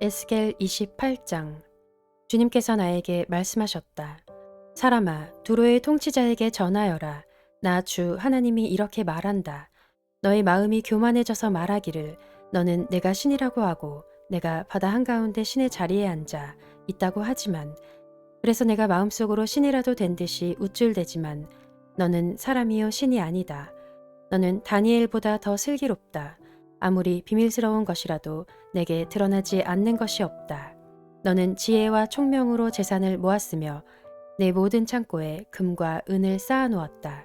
에스겔 28장. 주님께서 나에게 말씀하셨다. 사람아, 두로의 통치자에게 전하여라. 나 주 하나님이 이렇게 말한다. 너의 마음이 교만해져서 말하기를 너는 내가 신이라고 하고 내가 바다 한가운데 신의 자리에 앉아 있다고 하지만, 그래서 내가 마음속으로 신이라도 된 듯이 우쭐대지만 너는 사람이요 신이 아니다. 너는 다니엘보다 더 슬기롭다. 아무리 비밀스러운 것이라도 내게 드러나지 않는 것이 없다. 너는 지혜와 총명으로 재산을 모았으며 내 모든 창고에 금과 은을 쌓아놓았다.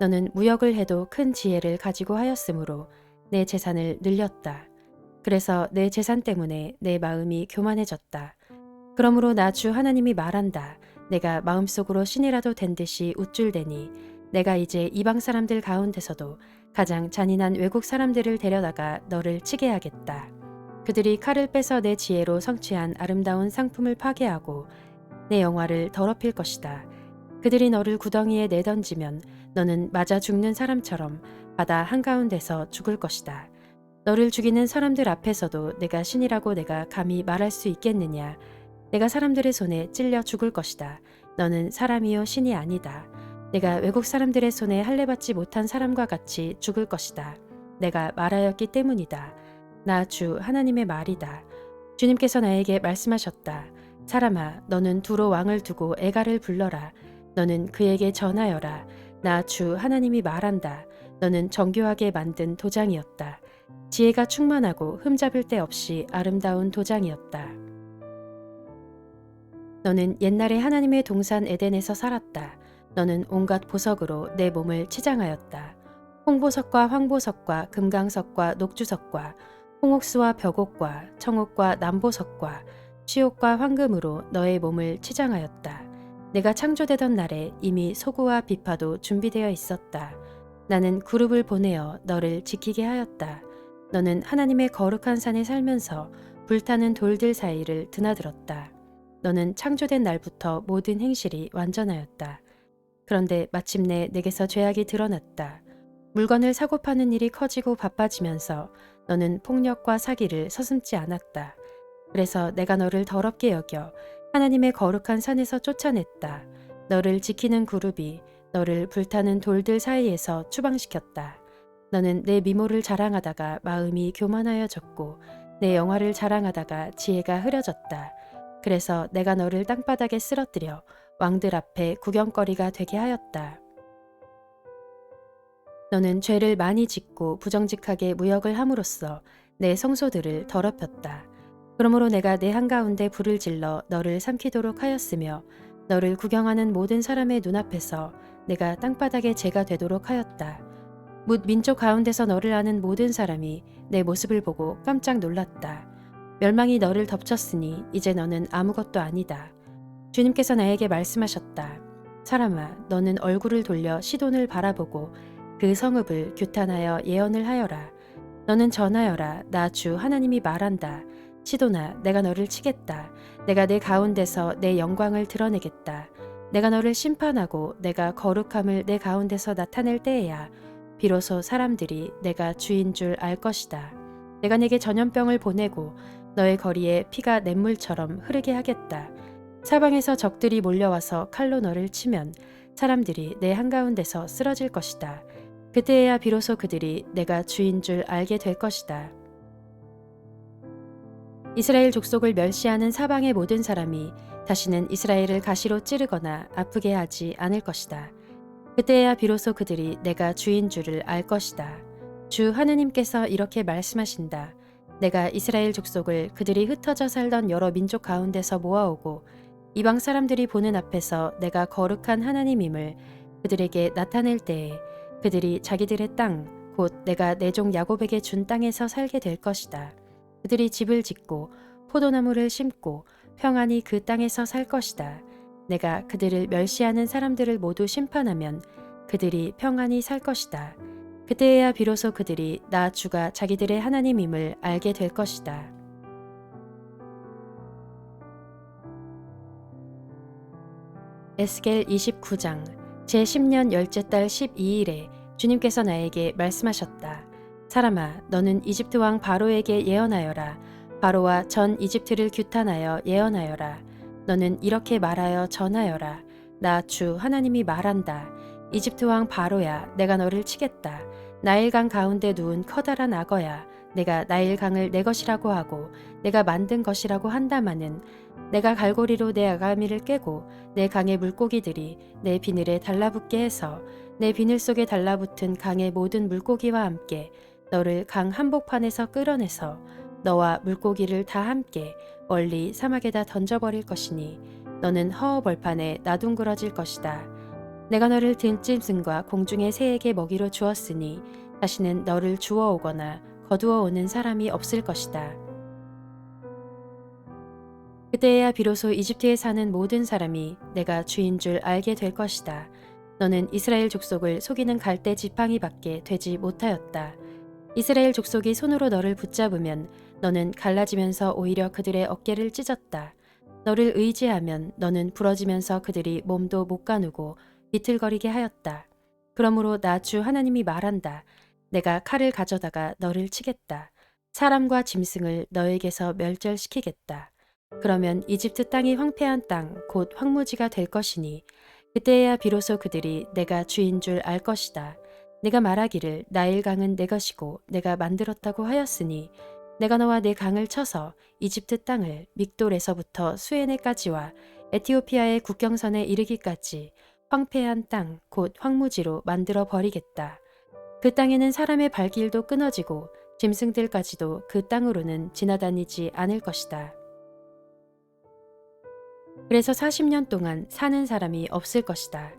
너는 무역을 해도 큰 지혜를 가지고 하였으므로 내 재산을 늘렸다. 그래서 내 재산 때문에 내 마음이 교만해졌다. 그러므로 나 주 하나님이 말한다. 내가 마음속으로 신이라도 된 듯이 우쭐대니 내가 이제 이방 사람들 가운데서도 가장 잔인한 외국 사람들을 데려다가 너를 치게 하겠다. 그들이 칼을 빼서 내 지혜로 성취한 아름다운 상품을 파괴하고 내 영화를 더럽힐 것이다. 그들이 너를 구덩이에 내던지면 너는 맞아 죽는 사람처럼 바다 한가운데서 죽을 것이다. 너를 죽이는 사람들 앞에서도 내가 신이라고 내가 감히 말할 수 있겠느냐. 내가 사람들의 손에 찔려 죽을 것이다. 너는 사람이요 신이 아니다. 내가 외국 사람들의 손에 할례받지 못한 사람과 같이 죽을 것이다. 내가 말하였기 때문이다. 나 주 하나님의 말이다. 주님께서 나에게 말씀하셨다. 사람아, 너는 두로 왕을 두고 에가를 불러라. 너는 그에게 전하여라. 나 주 하나님이 말한다. 너는 정교하게 만든 도장이었다. 지혜가 충만하고 흠잡을 데 없이 아름다운 도장이었다. 너는 옛날에 하나님의 동산 에덴에서 살았다. 너는 온갖 보석으로 내 몸을 치장하였다. 홍보석과 황보석과 금강석과 녹주석과 홍옥수와 벽옥과 청옥과 남보석과 취옥과 황금으로 너의 몸을 치장하였다. 내가 창조되던 날에 이미 소구와 비파도 준비되어 있었다. 나는 그룹을 보내어 너를 지키게 하였다. 너는 하나님의 거룩한 산에 살면서 불타는 돌들 사이를 드나들었다. 너는 창조된 날부터 모든 행실이 완전하였다. 그런데 마침내 내게서 죄악이 드러났다. 물건을 사고 파는 일이 커지고 바빠지면서 너는 폭력과 사기를 서슴지 않았다. 그래서 내가 너를 더럽게 여겨 하나님의 거룩한 산에서 쫓아냈다. 너를 지키는 그룹이 너를 불타는 돌들 사이에서 추방시켰다. 너는 내 미모를 자랑하다가 마음이 교만하여졌고 내 영화를 자랑하다가 지혜가 흐려졌다. 그래서 내가 너를 땅바닥에 쓰러뜨려 왕들 앞에 구경거리가 되게 하였다. 너는 죄를 많이 짓고 부정직하게 무역을 함으로써 내 성소들을 더럽혔다. 그러므로 내가 내 한가운데 불을 질러 너를 삼키도록 하였으며 너를 구경하는 모든 사람의 눈앞에서 내가 땅바닥에 재가 되도록 하였다. 뭇 민족 가운데서 너를 아는 모든 사람이 내 모습을 보고 깜짝 놀랐다. 멸망이 너를 덮쳤으니 이제 너는 아무것도 아니다. 주님께서 나에게 말씀하셨다. 사람아, 너는 얼굴을 돌려 시돈을 바라보고 그 성읍을 규탄하여 예언을 하여라. 너는 전하여라. 나 주 하나님이 말한다. 시돈아, 내가 너를 치겠다. 내가 내 가운데서 내 영광을 드러내겠다. 내가 너를 심판하고 내가 거룩함을 내 가운데서 나타낼 때에야 비로소 사람들이 내가 주인 줄 알 것이다. 내가 내게 전염병을 보내고 너의 거리에 피가 냇물처럼 흐르게 하겠다. 사방에서 적들이 몰려와서 칼로 너를 치면 사람들이 내 한가운데서 쓰러질 것이다. 그때에야 비로소 그들이 내가 주인 줄 알게 될 것이다. 이스라엘 족속을 멸시하는 사방의 모든 사람이 다시는 이스라엘을 가시로 찌르거나 아프게 하지 않을 것이다. 그때에야 비로소 그들이 내가 주인 줄을 알 것이다. 주 하느님께서 이렇게 말씀하신다. 내가 이스라엘 족속을 그들이 흩어져 살던 여러 민족 가운데서 모아오고 이방 사람들이 보는 앞에서 내가 거룩한 하나님임을 그들에게 나타낼 때에 그들이 자기들의 땅, 곧 내가 내 종 야곱에게 준 땅에서 살게 될 것이다. 그들이 집을 짓고 포도나무를 심고 평안히 그 땅에서 살 것이다. 내가 그들을 멸시하는 사람들을 모두 심판하면 그들이 평안히 살 것이다. 그때에야 비로소 그들이 나 주가 자기들의 하나님임을 알게 될 것이다. 에스겔 29장. 제10년 열째 달 12일에 주님께서 나에게 말씀하셨다. 사람아, 너는 이집트 왕 바로에게 예언하여라. 바로와 전 이집트를 규탄하여 예언하여라. 너는 이렇게 말하여 전하여라. 나 주 하나님이 말한다. 이집트 왕 바로야, 내가 너를 치겠다. 나일강 가운데 누운 커다란 악어야, 내가 나일강을 내 것이라고 하고 내가 만든 것이라고 한다마는 내가 갈고리로 내 아가미를 깨고 내 강의 물고기들이 내 비늘에 달라붙게 해서 내 비늘 속에 달라붙은 강의 모든 물고기와 함께 너를 강 한복판에서 끌어내서 너와 물고기를 다 함께 멀리 사막에다 던져버릴 것이니 너는 허허벌판에 나둥그러질 것이다. 내가 너를 들짐승과 공중의 새에게 먹이로 주었으니 다시는 너를 주워오거나 거두어오는 사람이 없을 것이다. 그때야 비로소 이집트에 사는 모든 사람이 내가 주인 줄 알게 될 것이다. 너는 이스라엘 족속을 속이는 갈대 지팡이밖에 되지 못하였다. 이스라엘 족속이 손으로 너를 붙잡으면 너는 갈라지면서 오히려 그들의 어깨를 찢었다. 너를 의지하면 너는 부러지면서 그들이 몸도 못 가누고 비틀거리게 하였다. 그러므로 나 주 하나님이 말한다. 내가 칼을 가져다가 너를 치겠다. 사람과 짐승을 너에게서 멸절시키겠다. 그러면 이집트 땅이 황폐한 땅, 곧 황무지가 될 것이니 그때야 비로소 그들이 내가 주인 줄 알 것이다. 내가 말하기를 나일강은 내 것이고 내가 만들었다고 하였으니 내가 너와 내 강을 쳐서 이집트 땅을 믹돌에서부터 수에네까지와 에티오피아의 국경선에 이르기까지 황폐한 땅, 곧 황무지로 만들어 버리겠다. 그 땅에는 사람의 발길도 끊어지고 짐승들까지도 그 땅으로는 지나다니지 않을 것이다. 그래서 40년 동안 사는 사람이 없을 것이다.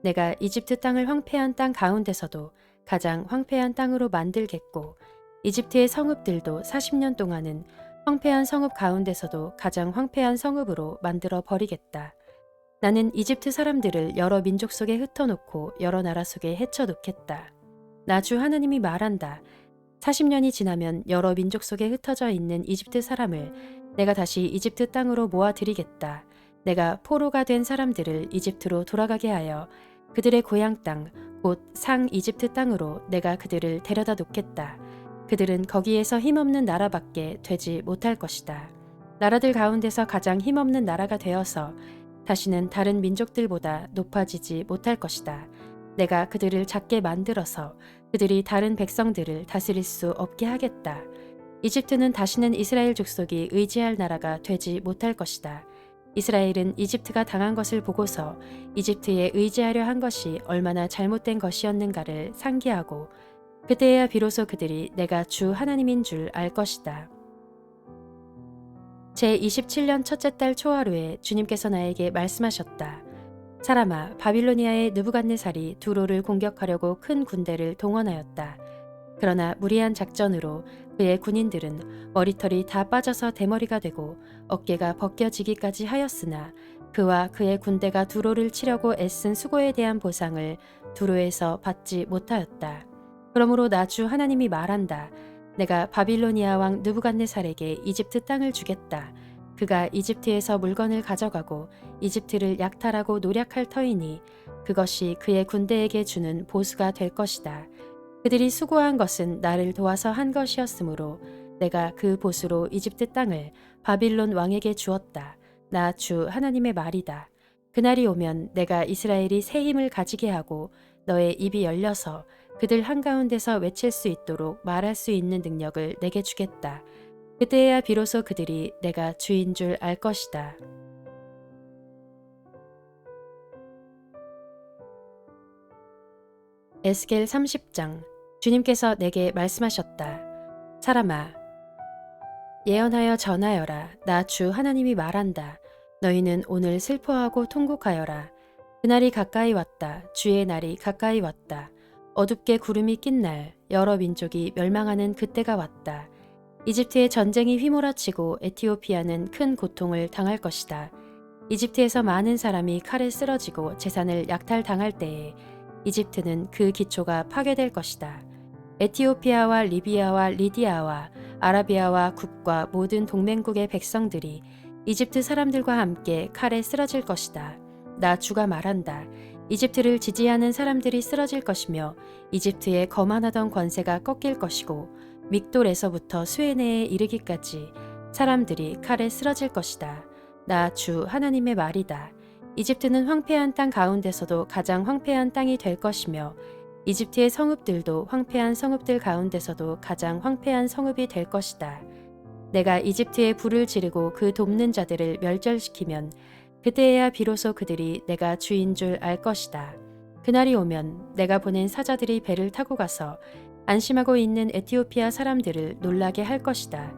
내가 이집트 땅을 황폐한 땅 가운데서도 가장 황폐한 땅으로 만들겠고 이집트의 성읍들도 40년 동안은 황폐한 성읍 가운데서도 가장 황폐한 성읍으로 만들어 버리겠다. 나는 이집트 사람들을 여러 민족 속에 흩어놓고 여러 나라 속에 헤쳐놓겠다. 나 주 하나님이 말한다. 40년이 지나면 여러 민족 속에 흩어져 있는 이집트 사람을 내가 다시 이집트 땅으로 모아들이겠다. 내가 포로가 된 사람들을 이집트로 돌아가게 하여 그들의 고향 땅, 곧 상 이집트 땅으로 내가 그들을 데려다 놓겠다. 그들은 거기에서 힘없는 나라밖에 되지 못할 것이다. 나라들 가운데서 가장 힘없는 나라가 되어서 다시는 다른 민족들보다 높아지지 못할 것이다. 내가 그들을 작게 만들어서 그들이 다른 백성들을 다스릴 수 없게 하겠다. 이집트는 다시는 이스라엘 족속이 의지할 나라가 되지 못할 것이다. 이스라엘은 이집트가 당한 것을 보고서 이집트에 의지하려 한 것이 얼마나 잘못된 것이었는가를 상기하고 그때야 비로소 그들이 내가 주 하나님인 줄 알 것이다. 제27년 첫째 달 초하루에 주님께서 나에게 말씀하셨다. 사람아, 바빌로니아의 느부갓네살이 두로를 공격하려고 큰 군대를 동원하였다. 그러나 무리한 작전으로 그의 군인들은 머리털이 다 빠져서 대머리가 되고 어깨가 벗겨지기까지 하였으나 그와 그의 군대가 두로를 치려고 애쓴 수고에 대한 보상을 두로에서 받지 못하였다. 그러므로 나 주 하나님이 말한다. 내가 바빌로니아 왕 느부갓네살에게 이집트 땅을 주겠다. 그가 이집트에서 물건을 가져가고 이집트를 약탈하고 노략할 터이니 그것이 그의 군대에게 주는 보수가 될 것이다. 그들이 수고한 것은 나를 도와서 한 것이었으므로 내가 그 보수로 이집트 땅을 바빌론 왕에게 주었다. 나 주 하나님의 말이다. 그날이 오면 내가 이스라엘이 새 힘을 가지게 하고 너의 입이 열려서 그들 한가운데서 외칠 수 있도록 말할 수 있는 능력을 내게 주겠다. 그때야 비로소 그들이 내가 주인 줄 알 것이다. 에스겔 30장. 주님께서 내게 말씀하셨다. 사람아, 예언하여 전하여라. 나 주 하나님이 말한다. 너희는 오늘 슬퍼하고 통곡하여라. 그날이 가까이 왔다. 주의 날이 가까이 왔다. 어둡게 구름이 낀 날, 여러 민족이 멸망하는 그때가 왔다. 이집트의 전쟁이 휘몰아치고 에티오피아는 큰 고통을 당할 것이다. 이집트에서 많은 사람이 칼에 쓰러지고 재산을 약탈당할 때에 이집트는 그 기초가 파괴될 것이다. 에티오피아와 리비아와 리디아와 아라비아와 굽과 모든 동맹국의 백성들이 이집트 사람들과 함께 칼에 쓰러질 것이다. 나 주가 말한다. 이집트를 지지하는 사람들이 쓰러질 것이며 이집트의 거만하던 권세가 꺾일 것이고 믹돌에서부터 수에네에 이르기까지 사람들이 칼에 쓰러질 것이다. 나 주 하나님의 말이다. 이집트는 황폐한 땅 가운데서도 가장 황폐한 땅이 될 것이며 이집트의 성읍들도 황폐한 성읍들 가운데서도 가장 황폐한 성읍이 될 것이다. 내가 이집트에 불을 지르고 그 돕는 자들을 멸절시키면 그때에야 비로소 그들이 내가 주인 줄 알 것이다. 그날이 오면 내가 보낸 사자들이 배를 타고 가서 안심하고 있는 에티오피아 사람들을 놀라게 할 것이다.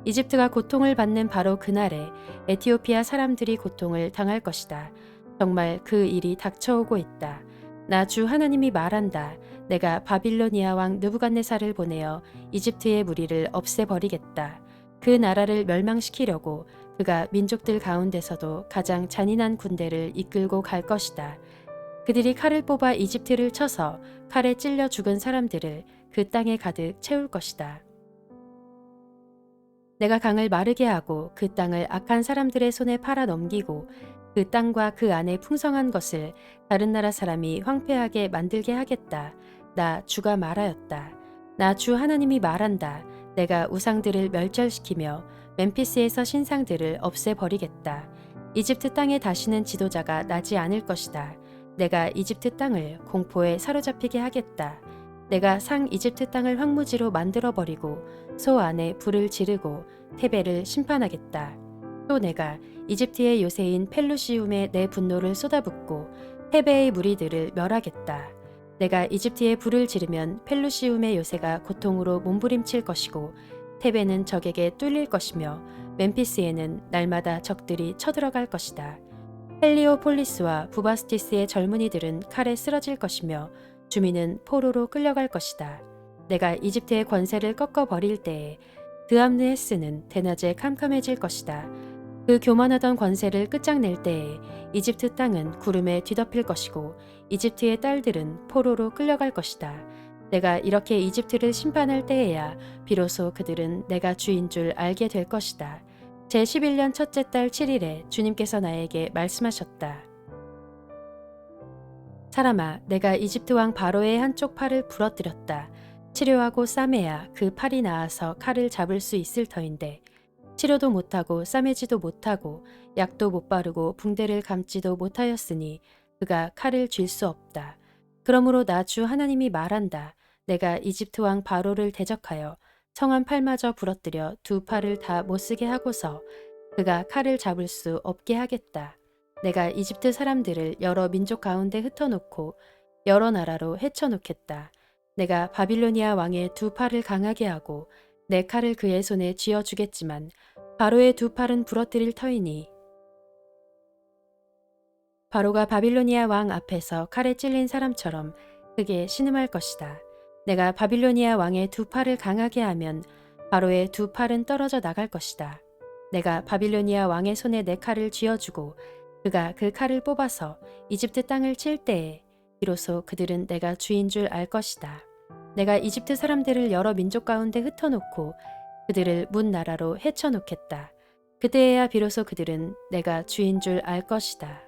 이집트가 고통을 받는 바로 그날에 에티오피아 사람들이 고통을 당할 것이다. 정말 그 일이 닥쳐오고 있다. 나 주 하나님이 말한다. 내가 바빌로니아 왕 느부갓네살을 보내어 이집트의 무리를 없애버리겠다. 그 나라를 멸망시키려고 그가 민족들 가운데서도 가장 잔인한 군대를 이끌고 갈 것이다. 그들이 칼을 뽑아 이집트를 쳐서 칼에 찔려 죽은 사람들을 그 땅에 가득 채울 것이다. 내가 강을 마르게 하고 그 땅을 악한 사람들의 손에 팔아 넘기고 그 땅과 그 안에 풍성한 것을 다른 나라 사람이 황폐하게 만들게 하겠다. 나 주가 말하였다. 나 주 하나님이 말한다. 내가 우상들을 멸절시키며 멤피스에서 신상들을 없애버리겠다. 이집트 땅에 다시는 지도자가 나지 않을 것이다. 내가 이집트 땅을 공포에 사로잡히게 하겠다. 내가 상 이집트 땅을 황무지로 만들어버리고 소 안에 불을 지르고 테베를 심판하겠다. 또 내가 이집트의 요새인 펠루시움에 내 분노를 쏟아붓고 테베의 무리들을 멸하겠다. 내가 이집트에 불을 지르면 펠루시움의 요새가 고통으로 몸부림칠 것이고 테베는 적에게 뚫릴 것이며 멤피스에는 날마다 적들이 쳐들어갈 것이다. 헬리오폴리스와 부바스티스의 젊은이들은 칼에 쓰러질 것이며 주민은 포로로 끌려갈 것이다. 내가 이집트의 권세를 꺾어버릴 때에 드암느헤스는 대낮에 캄캄해질 것이다. 그 교만하던 권세를 끝장낼 때에 이집트 땅은 구름에 뒤덮일 것이고 이집트의 딸들은 포로로 끌려갈 것이다. 내가 이렇게 이집트를 심판할 때에야 비로소 그들은 내가 주인 줄 알게 될 것이다. 제11년 첫째 달 7일에 주님께서 나에게 말씀하셨다. 사람아, 내가 이집트 왕 바로의 한쪽 팔을 부러뜨렸다. 치료하고 싸매야 그 팔이 나아서 칼을 잡을 수 있을 터인데 치료도 못하고 싸매지도 못하고 약도 못 바르고 붕대를 감지도 못하였으니 그가 칼을 쥘 수 없다. 그러므로 나 주 하나님이 말한다. 내가 이집트 왕 바로를 대적하여 성한 팔마저 부러뜨려 두 팔을 다 못쓰게 하고서 그가 칼을 잡을 수 없게 하겠다. 내가 이집트 사람들을 여러 민족 가운데 흩어놓고 여러 나라로 헤쳐놓겠다. 내가 바빌로니아 왕의 두 팔을 강하게 하고 내 칼을 그의 손에 쥐어주겠지만 바로의 두 팔은 부러뜨릴 터이니 바로가 바빌로니아 왕 앞에서 칼에 찔린 사람처럼 크게 신음할 것이다. 내가 바빌로니아 왕의 두 팔을 강하게 하면 바로의 두 팔은 떨어져 나갈 것이다. 내가 바빌로니아 왕의 손에 내 칼을 쥐어주고 그가 그 칼을 뽑아서 이집트 땅을 칠 때에 비로소 그들은 내가 주인 줄 알 것이다. 내가 이집트 사람들을 여러 민족 가운데 흩어놓고 그들을 문 나라로 헤쳐놓겠다. 그때에야 비로소 그들은 내가 주인 줄 알 것이다.